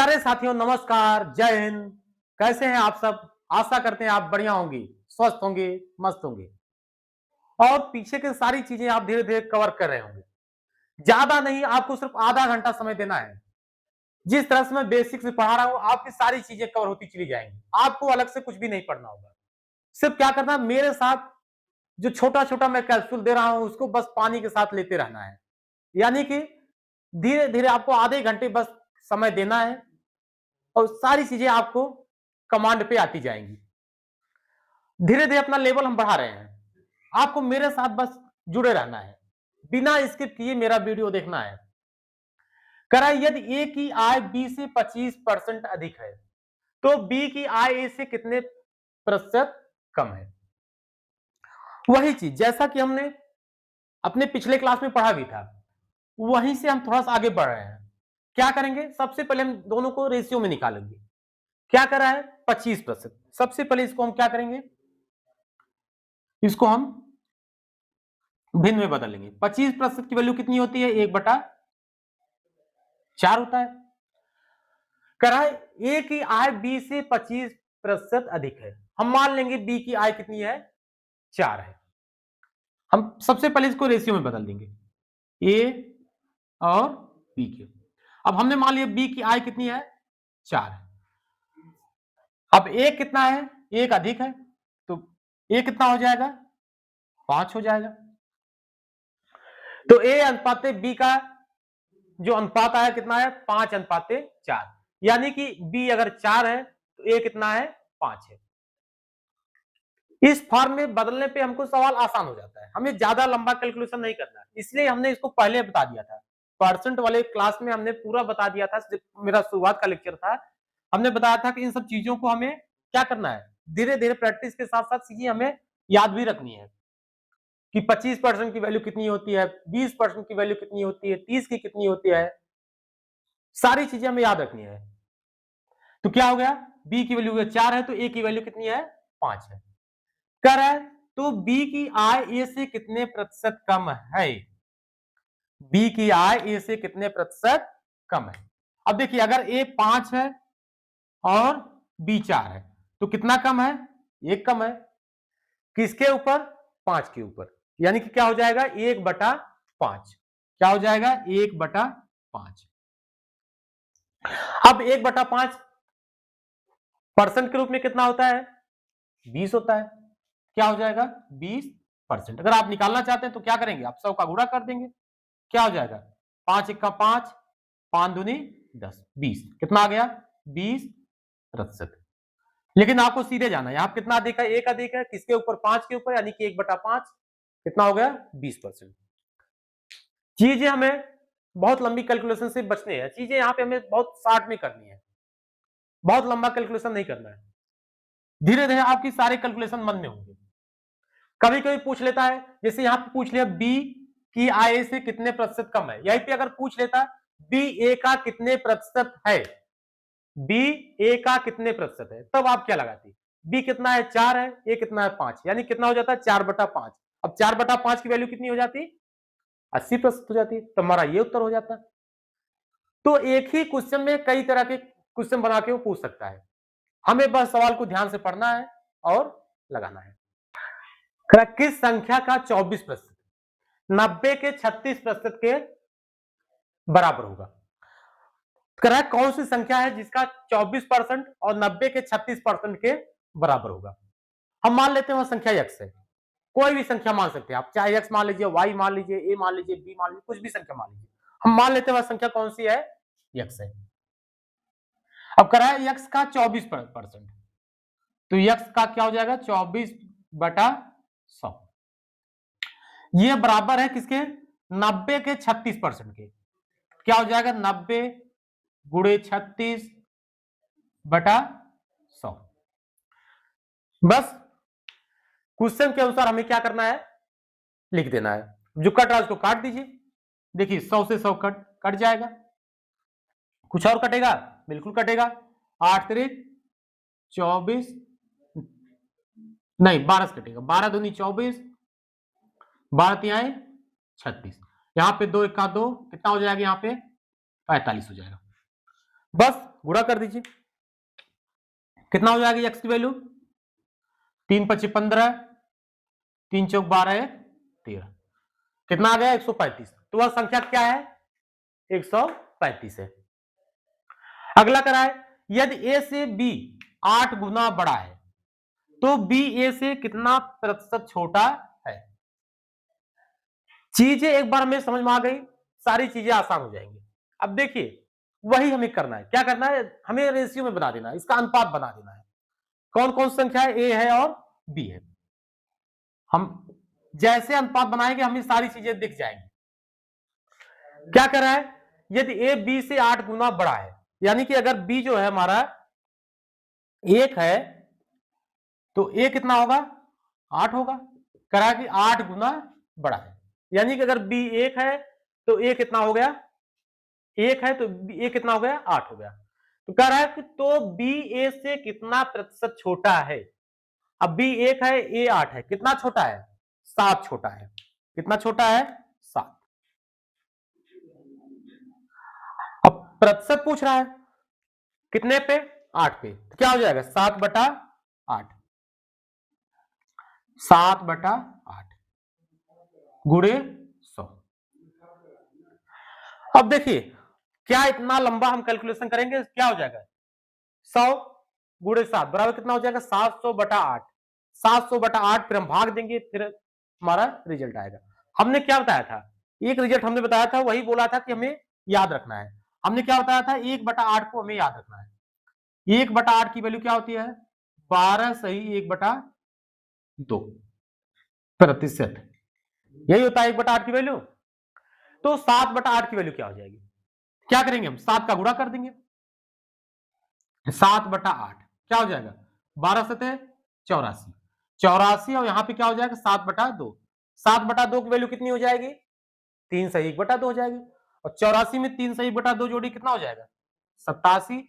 प्यारे साथियों, नमस्कार, जय हिंद। कैसे हैं आप सब? आशा करते हैं आप बढ़िया होंगे, स्वस्थ होंगे, मस्त होंगे और पीछे की सारी चीजें आप धीरे धीरे कवर कर रहे होंगे। ज्यादा नहीं, आपको सिर्फ आधा घंटा समय देना है। जिस तरह से मैं बेसिक से पढ़ा रहा हूं, आपकी सारी चीजें कवर होती चली जाएंगी। आपको अलग से कुछ भी नहीं पढ़ना होगा। सिर्फ क्या करना है, मेरे साथ जो छोटा छोटा मैं कैप्सूल दे रहा हूं, उसको बस पानी के साथ लेते रहना है। यानी कि धीरे धीरे आपको आधे घंटे बस समय देना है और सारी चीजें आपको कमांड पे आती जाएंगी। धीरे धीरे अपना लेवल हम बढ़ा रहे हैं। आपको मेरे साथ बस जुड़े रहना है, बिना स्किप किए मेरा वीडियो देखना है। कह रहा है यदि ए की आय बी से 25% अधिक है तो बी की आय ए से कितने प्रतिशत कम है। वही चीज जैसा कि हमने अपने पिछले क्लास में पढ़ा भी था, वहीं से हम थोड़ा सा आगे बढ़ रहे हैं। क्या करेंगे, सबसे पहले हम दोनों को रेशियो में निकालेंगे। क्या कर रहा है, 25%। सबसे पहले इसको हम क्या करेंगे, इसको हम भिन्न में बदलेंगे। 25% की वैल्यू कितनी होती है, 1/4 होता है। कह रहा है ए की आय बी से 25% अधिक है। हम मान लेंगे बी की आय कितनी है, 4 है। हम सबसे पहले इसको रेशियो में बदल देंगे, ए और बी के। अब हमने मान लिया बी की आय कितनी है, 4 है। अब ए कितना है, 1 अधिक है, तो ए कितना हो जाएगा, 5 हो जाएगा। तो ए अनुपाते बी का जो अनुपात आया कितना है, 5:4। यानी कि बी अगर 4 है तो ए कितना है, 5 है। इस फॉर्म में बदलने पे हमको सवाल आसान हो जाता है, हमें ज्यादा लंबा कैलकुलेशन नहीं करना है। इसलिए हमने इसको पहले बता दिया था। परसेंट वाले क्लास में हमने पूरा बता दिया था, मेरा शुरुआत का लेक्चर था। हमने बताया था कि इन सब चीजों को हमें क्या करना है, धीरे धीरे प्रैक्टिस के साथ साथ चीजें हमें याद भी रखनी है कि 25% की वैल्यू कितनी होती है, 20% की वैल्यू कितनी होती है, 30 की कितनी होती है। सारी चीजें हमें याद रखनी है। तो क्या हो गया, बी की वैल्यू 4 है तो ए की वैल्यू कितनी है, 5 है। कर है तो बी की आय ए से कितने प्रतिशत कम है। बी की आय ए से कितने प्रतिशत कम है। अब देखिए, अगर ए 5 है और बी 4 है तो कितना कम है, 1 कम है। किसके ऊपर, 5 के ऊपर। यानी कि क्या हो जाएगा, 1/5। क्या हो जाएगा, 1/5। अब 1/5 परसेंट के रूप में कितना होता है, 20 होता है। क्या हो जाएगा, 20%। अगर आप निकालना चाहते हैं तो क्या करेंगे, आप 100 का गुणा कर देंगे। क्या हो जाएगा, 5 1 5, 5 दूनी 10, 20। कितना आ गया, 20%। लेकिन आपको सीधे जाना है, यहां कितना अधिक है, 1 अधिक है, किसके ऊपर, 5 के ऊपर। यानी कि 1/5 कितना हो गया, 20%। चीजें हमें बहुत लंबी कैलकुलेशन से बचने हैं, चीजें यहां पे हमें बहुत शॉर्ट में करनी है, बहुत लंबा कैलकुलेशन नहीं करना है। धीरे धीरे आपकी सारे कैलकुलेशन मन में होंगे। कभी कभी पूछ लेता है, जैसे यहां पे पूछ लिया बी की आय से कितने प्रतिशत कम है। यहीं पे अगर पूछ लेता बी ए का कितने प्रतिशत है, बी ए का कितने प्रतिशत है, तब आप क्या लगाती, बी कितना है, 4 है, ए कितना है, 5। यानी कितना हो जाता है, 4/5। अब 4/5 की वैल्यू कितनी हो जाती, 80% हो जाती। तो हमारा ये उत्तर हो जाता। तो एक ही क्वेश्चन में कई तरह के क्वेश्चन बना के वो पूछ सकता है। हमें बस सवाल को ध्यान से पढ़ना है और लगाना है। किस संख्या का 24% 90 के 36% के बराबर होगा। कह कौन सी संख्या है जिसका 24% और 90 के 36% के बराबर होगा। हम मान लेते हैं वह संख्या x है। कोई भी संख्या मान सकते हैं आप, चाहे x मान लीजिए, y मान लीजिए, a मान लीजिए, b मान लीजिए, कुछ भी संख्या मान लीजिए। हम मान लेते हैं वह संख्या कौन सी है, x है। अब कह रहा है x का 24%, तो x का क्या हो जाएगा, 24/100। ये बराबर है किसके, 90 के 36% के। क्या हो जाएगा, 90 गुणे 36/100। बस क्वेश्चन के अनुसार हमें क्या करना है, लिख देना है। जो कट रहा है उसको काट दीजिए। देखिए 100 से 100 कट कट जाएगा। कुछ और कटेगा, बिल्कुल कटेगा। 8 तिरिक 24, नहीं 12 से कटेगा। 12 दूनी 24, 12 तिहाई 36। यहाँ पे 2 1 का 2, कितना हो जाएगा, यहाँ पे 45 हो जाएगा। बस गुणा कर दीजिए, कितना हो जाएगा x की वैल्यू, 3 × 5 = 15, 3 × 4 = 12, 13, कितना आ गया 135। तो वह संख्या क्या है 135 है। अगला करा है, यदि a से b 8 गुना बड़ा है तो b a से कितना प्रतिशत छोटा है। चीजें एक बार हमें समझ में आ गई, सारी चीजें आसान हो जाएंगी। अब देखिए वही हमें करना है, क्या करना है, हमें रेशियो में बना देना है, इसका अनुपात बना देना है। कौन कौन सी संख्या है, a है और b है। हम जैसे अनुपात बनाएंगे हमें सारी चीजें दिख जाएंगी। क्या कर रहा है, यदि a b से 8 गुना बड़ा है, यानी कि अगर b जो है हमारा 1 है तो a कितना होगा 8 होगा। करा कि 8 गुना बड़ा है, यानी कि अगर b 1 है तो a कितना हो गया 1 है तो a कितना हो गया 8 हो गया। तो कह रहा है कि तो b a से कितना प्रतिशत छोटा है। अब b 1 है a 8 है, कितना छोटा है 7 छोटा है। कितना छोटा है 7। अब प्रतिशत पूछ रहा है कितने पे 8 पे, तो क्या हो जाएगा 7/8, 7/8 गुणे 100। अब देखिए क्या इतना लंबा हम कैलकुलेशन करेंगे, क्या हो जाएगा 100 गुणे 7 बराबर कितना हो जाएगा 700/8, 700/8 फिर हम भाग देंगे, फिर हमारा रिजल्ट आएगा। हमने क्या बताया था, एक रिजल्ट हमने बताया था, वही बोला था कि हमें याद रखना है। हमने क्या बताया था 1/8 को हमें याद रखना है। 1/8 की वैल्यू क्या होती है 12 सही 1/2 प्रतिशत, यही होता है 1/8 की वैल्यू। तो 7/8 की वैल्यू क्या हो जाएगी, क्या करेंगे हम 7 का गुणा कर देंगे, 7/8 क्या हो जाएगा 12 सते 84, 84 और यहां पे क्या हो जाएगा 7/2, 7/2 की वैल्यू कितनी हो जाएगी 3 सही 1/2 हो जाएगी। और 84 में 3 सही 1/2 जोड़ी कितना हो जाएगा 87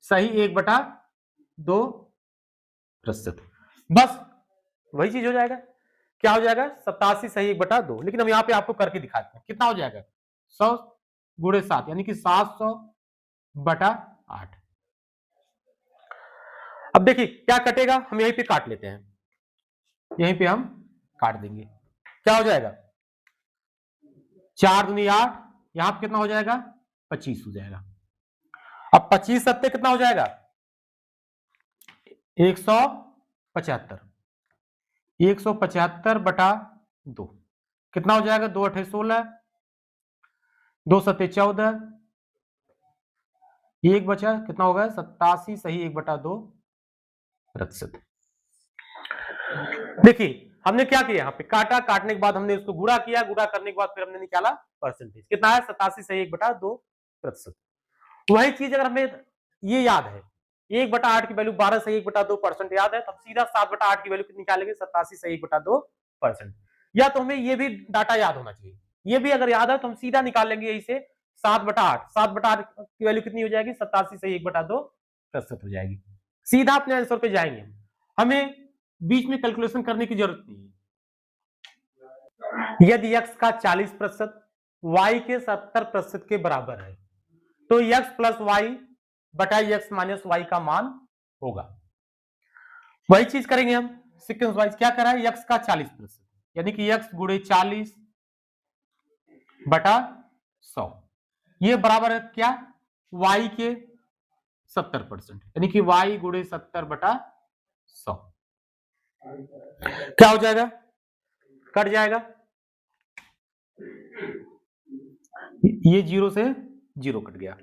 सही 1/2 प्रतिशत। बस वही चीज हो जाएगा, क्या हो जाएगा 87 सही 1/2। लेकिन हम यहाँ पे आपको करके दिखाते हैं कितना हो जाएगा 100 गुणे 7 यानी कि 700/8। अब देखिए क्या कटेगा, हम यहीं पे काट लेते हैं, यहीं पे हम काट देंगे, क्या हो जाएगा 4 दूनी 8, यहां पे कितना हो जाएगा 25 हो जाएगा। अब 25 सत्ते कितना हो जाएगा 175, 175/2 कितना हो जाएगा 2 8 16, 2 सत्ते 14, एक बचा कितना होगा 87 सही 1/2 प्रतिशत। देखिए हमने क्या किया, यहाँ पे काटा, काटने के बाद हमने उसको गुणा किया, गुणा करने के बाद फिर हमने निकाला परसेंटेज, कितना है 87 सही 1/2 प्रतिशत। वही चीज अगर हमें ये याद है 1/8 की वैल्यू 12 सही 1/2% याद है, तब सीधा 7/8 की वैल्यू कितनी निकालेंगे 87 सही 1/2%। या तो हमें ये भी डाटा याद होना चाहिए, ये भी अगर याद है तो हम सीधा निकाल लेंगे यही से 7/8, 7/8 की वैल्यू कितनी हो जाएगी 87 सही 1/2% हो जाएगी। सीधा अपने आंसर पे जाएंगे, हमें बीच में कैलकुलेशन करने की जरूरत नहीं है। यदि x का 40% y के 70% के बराबर है तो x प्लस वाई बटा x माइनस वाई का मान होगा। वही चीज करेंगे हम सीक्वेंस वाइज, क्या करा है x का 40% यानी कि x गुणे 40/100 ये बराबर है क्या y के 70% यानी कि y गुणे 70/100 क्या हो जाएगा कट जाएगा, ये 0 से 0 कट गया,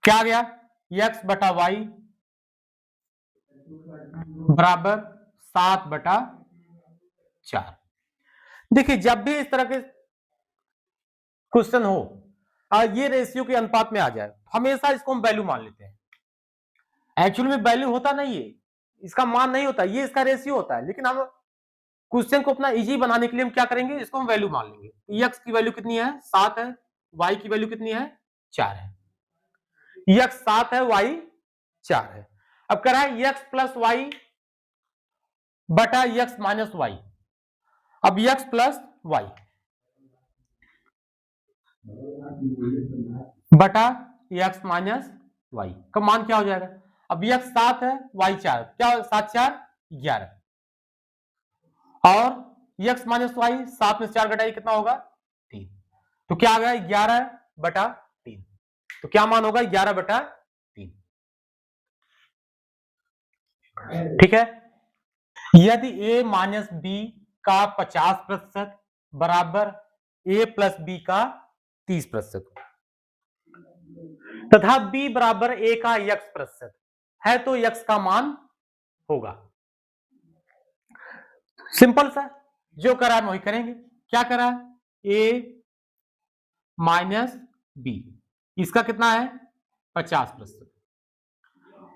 क्या आ गया x/y बराबर 7/4। देखिए जब भी इस तरह के क्वेश्चन हो और ये रेशियो के अनुपात में आ जाए हमेशा इसको हम वैल्यू मान लेते हैं। एक्चुअल में वैल्यू होता नहीं है, इसका मान नहीं होता, ये इसका रेशियो होता है, लेकिन हम क्वेश्चन को अपना इजी बनाने के लिए हम क्या करेंगे इसको हम वैल्यू मान लेंगे। x की वैल्यू कितनी है 7 है, y की वैल्यू कितनी है 4 है, x 7 है y 4 है। अब कह रहा है x प्लस वाई बटा x माइनस वाई, अब x प्लस वाई बटा x माइनस वाई का मान क्या हो जाएगा? अब x 7 है, y 4, क्या 7 4 11, और x माइनस वाई, 7 में 4 घटाइए कितना होगा? 3। तो क्या आ गया? 11/3। तो क्या मान होगा? 11/3। ठीक है। यदि a माइनस बी का 50% बराबर a प्लस बी का 30% तथा b बराबर a का x% है तो x का मान होगा। सिंपल सा, जो करा है वही करेंगे। क्या करा? a माइनस बी, इसका कितना है? 50%।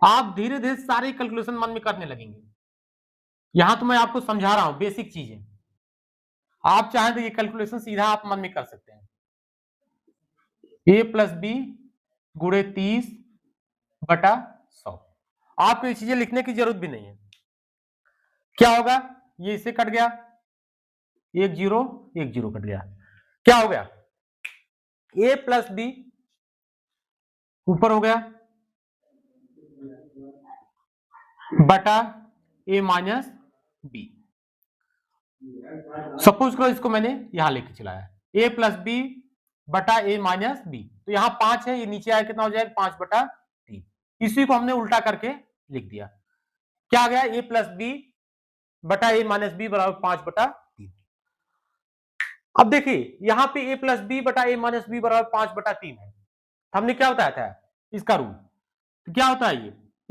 आप धीरे धीरे सारी कैलकुलेशन मन में करने लगेंगे। यहां तो मैं आपको समझा रहा हूं बेसिक चीजें, आप चाहें तो ये कैलकुलेशन सीधा आप मन में कर सकते हैं। a प्लस बी गुणे 30/100। आपको ये चीजें लिखने की जरूरत भी नहीं है। क्या होगा? ये इससे कट गया, 1 0 1 0 कट गया। क्या हो गया? a प्लस बी ऊपर हो गया बटा a माइनस बी। सपोज करो इसको मैंने यहां लेके चलाया, a प्लस बी बटा a माइनस बी। तो यहां 5 है, ये नीचे आया कितना हो जाएगा? 5/3। इसी को हमने उल्टा करके लिख दिया। क्या आ गया? a प्लस बी बटा a माइनस बी बराबर 5/3। अब देखिए यहां पे a प्लस बी बटा a माइनस बी बराबर 5/3 है। हमने क्या बताया था इसका रूल? तो क्या होता है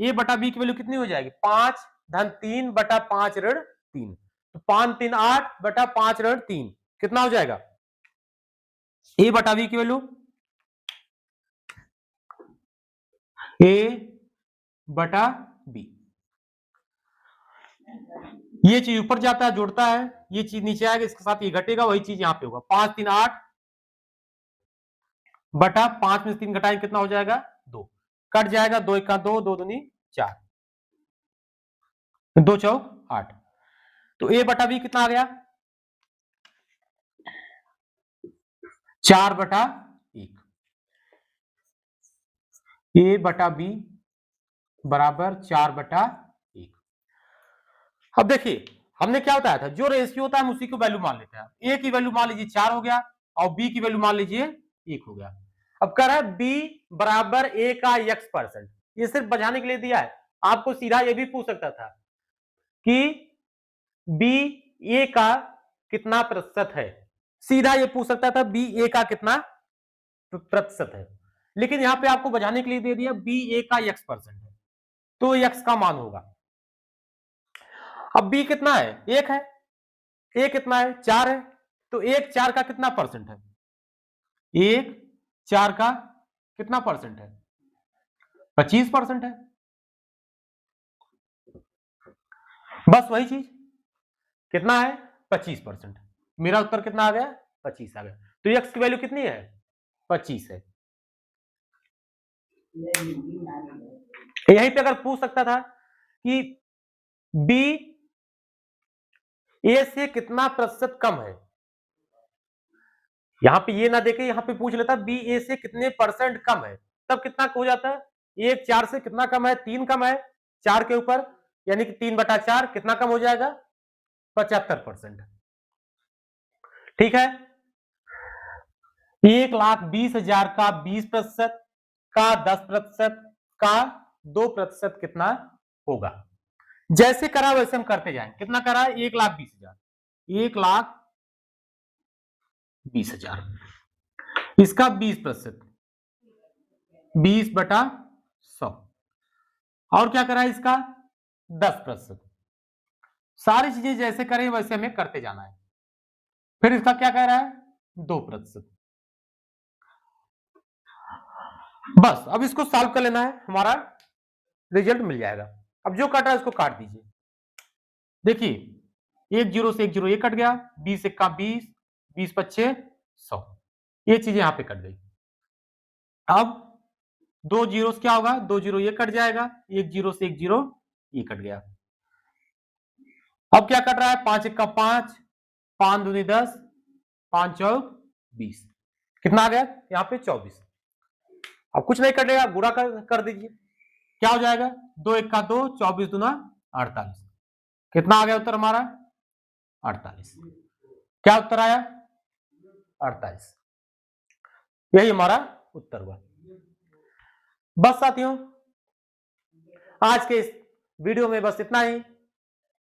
ये a बटा बी की वैल्यू कितनी हो जाएगी? 5 धन 3/5 ऋण 3। तो 5 3 8/5 ऋण 3 कितना हो जाएगा? a बटा बी की वैल्यू a बटा बी। ये चीज ऊपर जाता है जोड़ता है, ये चीज नीचे आएगा, इसके साथ ये घटेगा, वही चीज यहां पे होगा। 5 3 8 बटा 5 में से 3 घटाएं कितना हो जाएगा? 2। कट जाएगा, 2 1 2, 2 दूनी 4, 2 चौक 8। तो a बटा बी कितना आ गया? 4/1। a बटा बी बराबर 4/1। अब देखिए हमने क्या बताया था, जो रेशियो होता है हम उसी को वैल्यू मान लेते हैं। a की वैल्यू मान लीजिए 4 हो गया और b की वैल्यू मान लीजिए 1 हो गया। अब कह रहा है b बराबर a का x%। ये सिर्फ बजाने के लिए दिया है, आपको सीधा ये भी पूछ सकता था कि b a का कितना प्रतिशत है, सीधा ये पूछ सकता था b a का कितना प्रतिशत है। लेकिन यहां पे आपको बजाने के लिए दे दिया b a का x% है, तो x का मान होगा। अब b कितना है? 1 है, a कितना है? 4 है। तो 1 4 का कितना परसेंट है? 1 4 का कितना परसेंट है? 25% है। बस वही चीज, कितना है? 25%। मेरा उत्तर कितना आ गया? 25 आ गया। तो x की वैल्यू कितनी है? 25 है। यहीं पे अगर पूछ सकता था कि b a से कितना प्रतिशत कम है, यहां पे ये ना देके यहां पे पूछ लेता बी ए से कितने परसेंट कम है, तब कितना हो जाता है? 1 4 से कितना कम है? 3 कम है 4 के ऊपर, यानी कि 3/4 कितना कम हो जाएगा? 75%। ठीक है। 1,20,000 का 20% का 10% का 2% कितना होगा? जैसे करा वैसे हम करते जाएं। कितना करा है? 1,20,000, 1,20,000 इसका 20%, 20/100। और क्या करा है इसका? 10%। सारी चीजें जैसे करें वैसे हमें करते जाना है। फिर इसका क्या कह रहा है? 2%। बस अब इसको सॉल्व कर लेना है, हमारा रिजल्ट मिल जाएगा। अब जो कटा है उसको काट दीजिए। देखिए 1 0 से 1 0 ये कट गया, 20 1 20, 20 25 100, ये चीजें यहां पे कट गई। अब 2 जीरो क्या होगा? 2 0 ये कट जाएगा, 1 0 से 1 0 ये कट गया। अब क्या कट रहा है? 5 1 5, 5 दूनी 10, 5 चौक 20, कितना आ गया? यहाँ पे 24। अब कुछ नहीं कटेगा, गुणा कर दीजिए, क्या हो जाएगा 2 1 का 2, 24 दूना 48। कितना आ गया उत्तर हमारा 48। क्या उत्तर आया 48। यही हमारा उत्तर हुआ। बस साथियों, आज के इस वीडियो में बस इतना ही।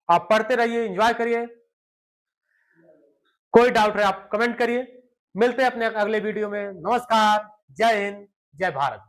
आप पढ़ते रहिए, एंजॉय करिए, कोई डाउट है आप कमेंट करिए। मिलते हैं अपने अगले वीडियो में। नमस्कार, जय हिंद, जय भारत।